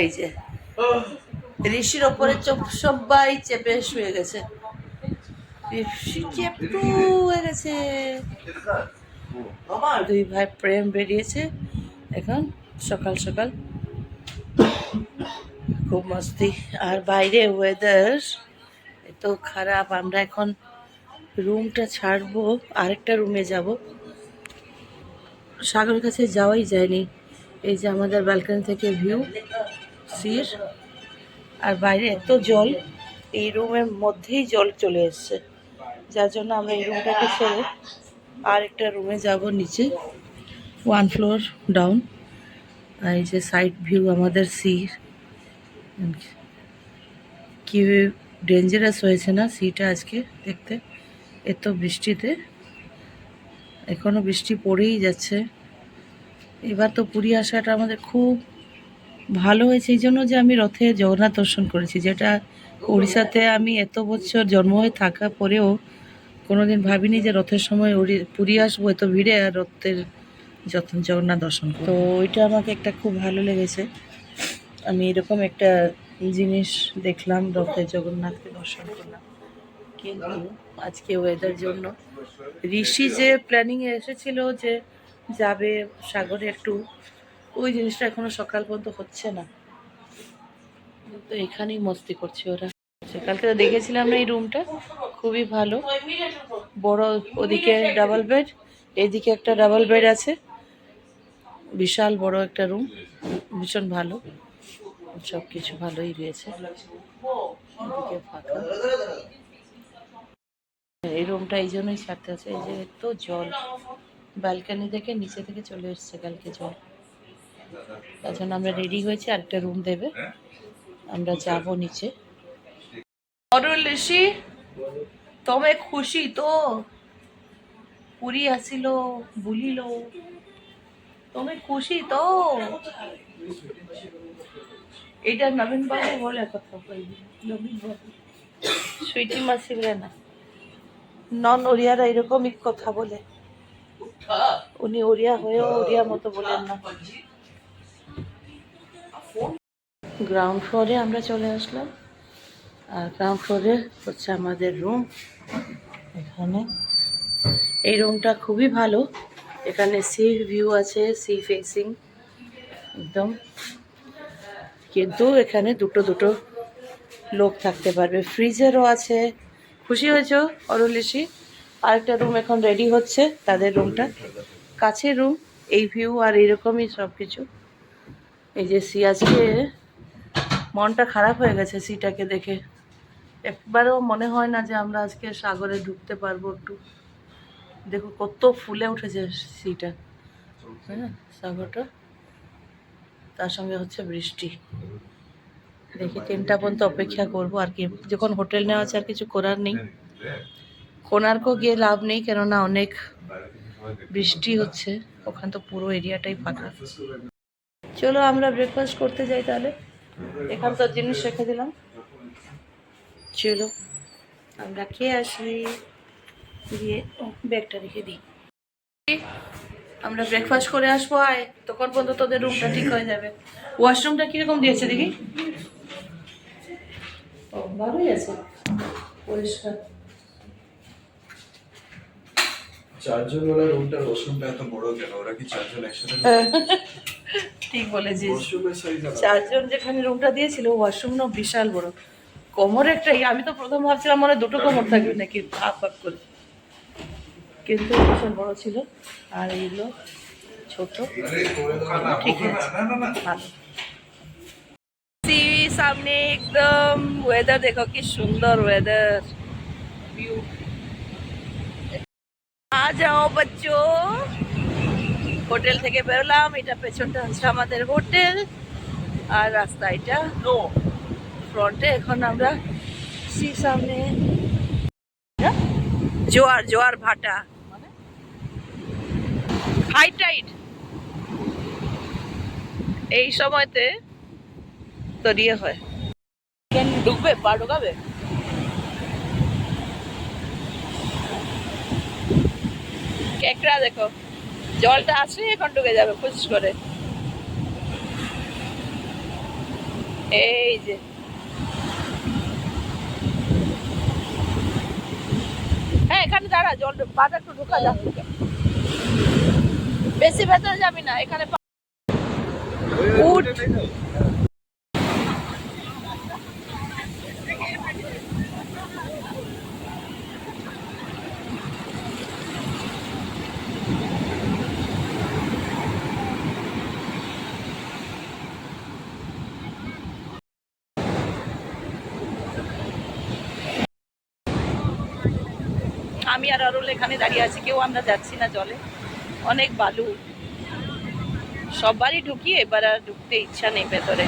এই যে ঋষির ওপরে সবাই চেপে শুয়ে গেছে। ঋষি চেপটু হয়ে গেছে। দুই ভাই প্রেম বেরিয়েছে এখন সকাল সকাল, খুব মস্তি। আর বাইরে ওয়েদার এত খারাপ। আমরা এখন রুমটা ছাড়বো, আরেকটা রুমে যাব। সাগরের কাছে যাওয়াই যায়নি। এই যে আমাদের ব্যালকনি থেকে ভিউ সির, আর বাইরে এত জল, এই রুমের মধ্যেই জল চলে এসছে, যার জন্য আমরা এই রুমটাকে ছেড়ে আরেকটা রুমে যাব নিচে, 1 ফ্লোর ডাউন। আর এই যে সাইড ভিউ আমাদের সির, কি ডেঞ্জারাস হয়েছে না সিটা আজকে দেখতে, এত বৃষ্টিতে। এখনো বৃষ্টি পড়েই যাচ্ছে। এবার তো পুরী আসাটা আমাদের খুব ভালো হয়েছে এই জন্য যে আমি রথে জগন্নাথ দর্শন করেছি, যেটা উড়িষ্যাতে আমি এত বছর জন্ম হয়ে থাকা পরেও কোনোদিন ভাবিনি যে রথের সময় পুরী আসবো এত ভিড়ে আর রথের জগন্নাথ দর্শন। তো ওইটা আমাকে একটা খুব ভালো লেগেছে। আমি এরকম একটা জিনিস দেখলাম, রথে জগন্নাথকে দর্শন করলাম। কিন্তু আজকে ওয়েদার জন্য ঋষি যে প্ল্যানিংয়ে এসেছিল যে যাবে সাগরে একটু, ওই জিনিসটা এখনো সকাল পর্যন্ত হচ্ছে না। তো এখানেই মস্তি করছে ওরা। কালকে তো দেখেছিলাম না, এই রুমটা খুবই ভালো, বড়। ওদিকে ডাবল বেড, এদিকে একটা ডাবল বেড আছে, বিশাল বড় একটা রুম, ভীষণ ভালো, সব কিছু ভালোই রয়েছে। এদিকে ফাঁকা। এই রুমটা এই জন্যই ছাড়তে আছে, এই যে এত জল, ব্যালকানি থেকে নিচে থেকে চলে এসছে কালকে জল, তার জন্য আমরা রেডি হয়েছি, আরেকটা রুম দেবে, আমরা যাব নিচে। অরুণ ঋষি, তুমি খুশি তো? পুরী আসিল, বুলিল, তুমি খুশি তো? এটা নবীন বাবু বলে কথা কইবি, নবীন বাবু, সুইটি মাসি বলে না, নন ওড়িয়ারা এরকমই কথা বলে, উনি ওড়িয়া হয়েও ওড়িয়া মতো বলেন না। গ্রাউন্ড ফ্লোরে আমরা চলে আসলাম, আর গ্রাউন্ড ফ্লোরে হচ্ছে আমাদের রুম। এখানে এই রুমটা খুবই ভালো, এখানে সি ভিউ আছে, সি ফেসিং একদম। কিন্তু এখানে দুটো দুটো লোক থাকতে পারবে, ফ্রিজেরও আছে। খুশি হয়েছো অরুলিসি? আরেকটা রুম এখন রেডি হচ্ছে, তাদের রুমটা কাছের রুম, এই ভিউ আর এইরকমই সব কিছু। এই যে সি, আজকে মনটা খারাপ হয়ে গেছে সিটাকে দেখে, একবারও মনে হয় না যে আমরা আজকে সাগরে ঢুকতে পারবো। একটু দেখো কত ফুলে উঠেছে সিটা, হ্যাঁ সাগরটা, তার সঙ্গে হচ্ছে বৃষ্টি। দেখি 3টা পর্যন্ত অপেক্ষা করব আর কি, যখন হোটেল নেওয়া আছে আর কিছু করার নেই। কোণার্কও গিয়ে লাভ নেই, কেননা অনেক বৃষ্টি হচ্ছে, ওখান তো পুরো এরিয়াটাই ফাঁকা। চলো আমরা ব্রেকফাস্ট করতে যাই তাহলে, এখান তো জিনিস রেখে দিলাম, চলো আমরা খেয়ে আসি, দিয়ে ব্যাগটা রেখে দিই। আমরা ব্রেকফাস্ট করে আসবো, আয় তখন পর্যন্ত তোদের রুমটা ঠিক হয়ে যাবে। ওয়াশরুমটা কিরকম দিয়েছে দেখি? ও ভালোই আছে, পরিষ্কার। চারজনওয়ালা রুমটার ওয়াশরুমটা এত বড় কেন? ওরা কি চারজন একসাথে? ঠিক বলেছিস, 4জন যেখানে রুমটা দিয়েছিল ওয়াশরুমটা বিশাল বড়, কোমর একটা, আমি তো প্রথম ভাবছিলাম মনে 2টো কোমর থাকবে নাকি ভাগ ভাগ করে, কিন্তু ভীষণ বড় ছিল। আর এইগুলো ছোট, ঠিক আছে ভালো। সামনে একদম ওয়েদার দেখো কি সুন্দর ওয়েদার, ভিউ। আ যাও বাচ্চো, হোটেল থেকে বেরোলাম, এটা পেছনটা হচ্ছে আমাদের হোটেল, আর রাস্তা এটা ফ্রন্টে। এখন আমরা সামনে জোয়ার, জোয়ার ভাটা মানে হাই টাইড, এই সময়তে তরিয়ে হয়। ঢুকবে, পা ঢুকাবে, কেকড়া দেখো, জলটা আসলে এখন ঢুকে যাবে ফুস করে। এই যে হ্যাঁ, এখানে দাঁড়া, জল পাটা একটু ঢোকা যাক, বেশি ভেতরে যাবি না, এখানে উঠ। আমি আর অরুল এখানে দাঁড়িয়ে আছি, কেউ আমরা যাচ্ছি না জলে, অনেক বালু, সবারই ঢুকি, এবার আর ঢুকতে ইচ্ছা নেই ভেতরে।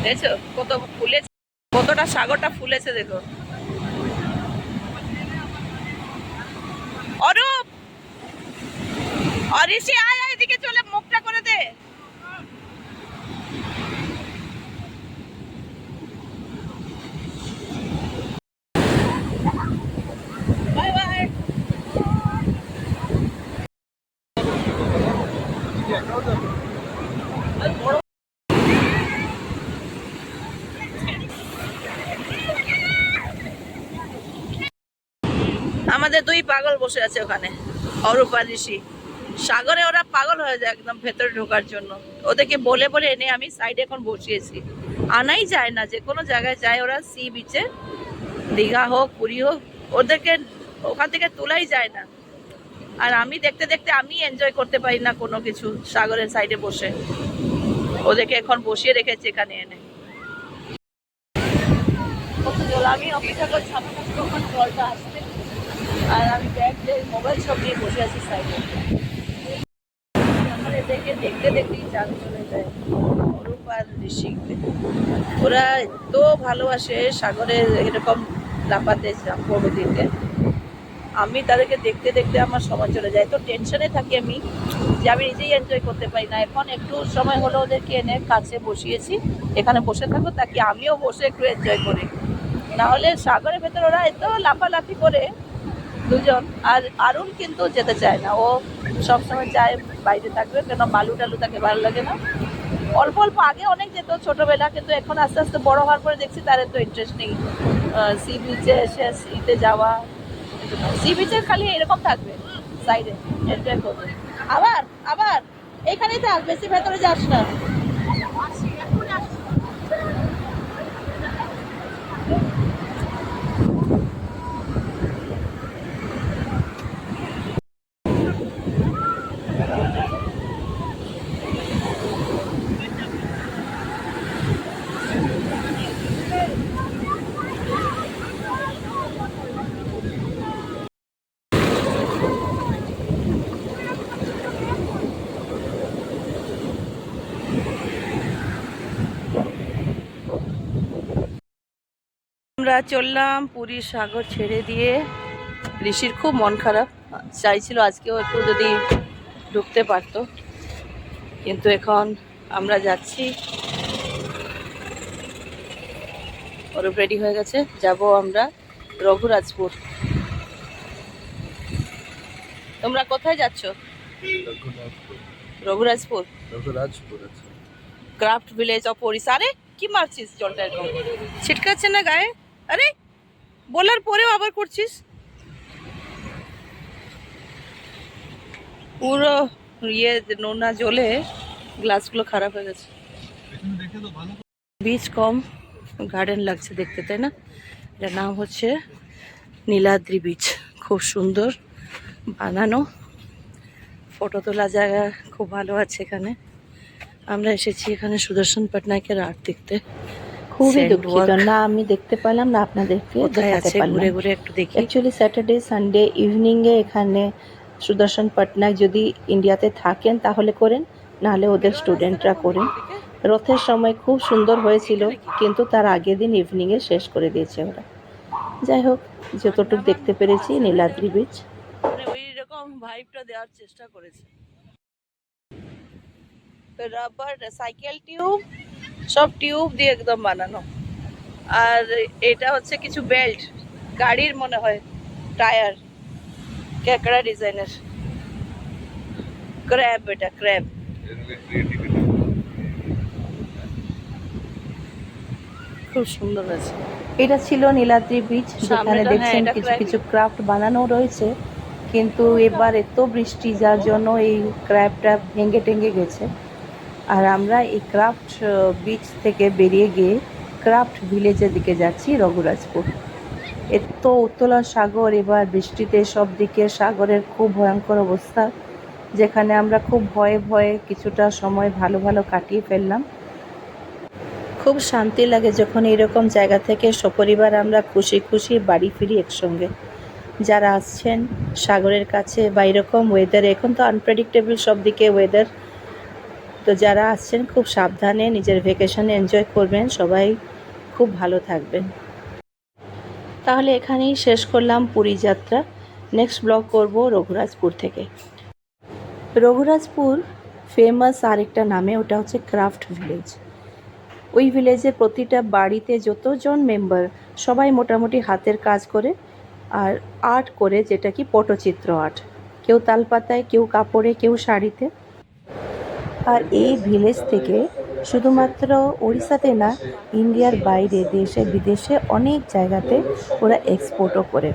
দেখছো কত ফুলেছে, কতটা সাগরটা ফুলেছে দেখো। অরূপ, অরিশি আয় আয়, এদিকে চলে, মুখটা করে দে। Bye bye. আমাদের দুই পাগল বসে আছে ওখানে, অরূপ আর ঋষি। সাগরে ওরা পাগল হয়ে যায় একদম ভেতরে ঢোকার জন্য, ওদেরকে বলে বলে এনে আমি সাইডে এখন বসিয়েছি। আনাই যায় না, যে কোনো জায়গায় যায় ওরা, সি বিচে, দীঘা হোক পুরী হোক, ওদেরকে ওখান থেকে তোলাই যায় না। আর আমি দেখতে দেখতে আমি এনজয় করতে পারি না কোনো কিছু সাগরের সাইডে বসে, ওদেরকে এখন বসিয়ে রেখেছি এখানে এনে। কত জল, আমি অপেক্ষা করছি আমার কাছে কখন জলটা আসছে, আর আমি ব্যাগ দিয়ে মোবাইল সব নিয়ে বসে আছি সাইডে। দেখে দেখতে দেখতেই চাঁদ চলে যায়। অরূপ আর ঋষিকে ওরা এত ভালোবাসে সাগরে এরকম লাফাতে, জাম্প দিতে, আমি তাদেরকে দেখতে দেখতে আমার সময় চলে যায়। তো টেনশনে থাকি আমি যে আমি নিজেই এনজয় করতে পারি না। এখন একটু সময় হলো ওদেরকে এনে কাছে বসিয়েছি, এখানে বসে থাকো তাকে আমিও বসে একটু এনজয় করি। না হলে সাগরের ভেতর ওরা এত লাফালাফি করে দুজন, আর আরুল কিন্তু যেতে চায় না, ও সবসময় চায় বাইরে থাকবে, কেন বালু টালু তাকে ভালো লাগে না। অল্প অল্প আগে অনেক যেত ছোটবেলা, কিন্তু এখন আস্তে আস্তে বড় হওয়ার পরে দেখছি তার এত ইন্টারেস্ট নেই সি বিচে এসে সিতে যাওয়া। সি বিচে খালি এরকম থাকবে সাইডে এনজয় করবে, আবার আবার এখানেই থাক, বেশি ভেতরে যাস না। আমরা চললাম পুরীর সাগর ছেড়ে দিয়ে। ঋষির খুব মন খারাপ, চাইছিল আজকেও একটু যদি ঢুকতে পারতো, কিন্তু এখন আমরা যাচ্ছি। ওরা রেডি হয়ে গেছে, যাব আমরা রঘুরাজপুর। তোমরা কোথায় যাচ্ছ? রঘুরাজপুর। রঘুরাজপুর আছে। Craft village of Odisha. আরে কি মারছিস, জলটা এরকম ছিটকাচ্ছে না গায়ে? আরে বলার পরেও আবার করছিস। পুরো ইয়ে নোনা জলে গ্লাসগুলো খারাপ হয়ে গেছে। বীজ কম, গার্ডেন লাগছে দেখতে, তাই না? এটার নাম হচ্ছে নীলাদ্রি বীচ, খুব সুন্দর বানানো, ফটো তোলা জায়গা খুব ভালো আছে এখানে। আমরা এসেছি এখানে সুদর্শন পটনায়কের আর্ট দেখতে। খুবই দুঃখিত না আমি দেখতে পেলাম না, আপনাদেরকে দেখাতে পারলাম। ঘুরে ঘুরে একটু দেখি। অ্যাকচুয়ালি স্যাটারডে সানডে ইভিনিংয়ে এখানে সুদর্শন পটনায়ক যদি ইন্ডিয়াতে থাকেন তাহলে করেন, নাহলে ওদের স্টুডেন্টরা করেন। রথের সময় খুব সুন্দর হয়েছিল, কিন্তু তার আগের দিন ইভিনিংয়ে শেষ করে দিয়েছে ওরা। যাই হোক, যতটুকু দেখতে পেরেছি নীলাদ্রি বীচ। মানে ওই রকম ভাইবটা দেওয়ার চেষ্টা করেছে। রাবার সাইকেল টিউব, সব টিউব দিয়ে একদম বানানো, আর এটা হচ্ছে কিছু বেল্ট, গাড়ির মনে হয় টায়ার, ক্যাকড়া ডিজাইনের। ক্র্যাব, এটা ক্র্যাব। খুব সুন্দর আছে। এটা ছিল নীলাদ্রি বিচ, যেখানে সামনেটা, দেখছেন এটা কিছু craft- কিছু ক্রাফট বানানো রয়েছে, কিন্তু এবার এত বৃষ্টি যার জন্য এই ক্র্যাফটটা ভেঙে টেঙে গেছে। আর আমরা এই ক্রাফট বিচ থেকে বেরিয়ে গিয়ে ক্রাফট ভিলেজের দিকে যাচ্ছি, রঘুরাজপুর। এত উত্তোলন সাগর, এবার বৃষ্টিতে সব দিকে সাগরের খুব ভয়ঙ্কর অবস্থা, যেখানে আমরা খুব ভয়ে ভয়ে কিছুটা সময় ভালো ভালো কাটিয়ে ফেললাম। খুব শান্তি লাগে যখন এরকম জায়গা থেকে সপরিবার আমরা খুশি খুশি বাড়ি ফিরি একসঙ্গে। যারা আসছেন সাগরের কাছে বা এরকম ওয়েদারে, এখন তো আনপ্রেডিক্টেবল সব দিকে ওয়েদার, তো যারা আসছেন খুব সাবধানে নিজের ভ্যাকেশন এনজয় করবেন, সবাই খুব ভালো থাকবেন। তাহলে এখানেই শেষ করলাম পুরী যাত্রা। নেক্সট ব্লগ করব রঘুরাজপুর থেকে। রঘুরাজপুর ফেমাস আরেকটা নামে, ওটা হচ্ছে ক্রাফট ভিলেজ। ওই ভিলেজে প্রতিটা বাড়িতে যতজন মেম্বার, সবাই মোটামুটি হাতের কাজ করে আর আর্ট করে, যেটা কি পটচিত্র আর্ট। কেউ তালপাতায়, কেউ কাপড়ে, কেউ শাড়িতে। আর এই ভিলেজ থেকে শুধুমাত্র উড়িষ্যাতে না, ইন্ডিয়ার বাইরে দেশে বিদেশে অনেক জায়গাতে ওরা এক্সপোর্টও করে।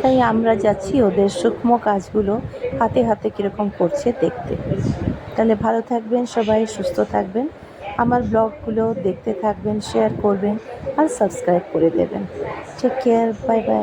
তাই আমরা যাচ্ছি ওদের সূক্ষ্ম কাজগুলো হাতে হাতে কীরকম করছে দেখতে। তাহলে ভালো থাকবেন সবাই, সুস্থ থাকবেন, আমার ব্লগগুলো দেখতে থাকবেন, শেয়ার করবেন আর সাবস্ক্রাইব করে দেবেন। Take care, bye by.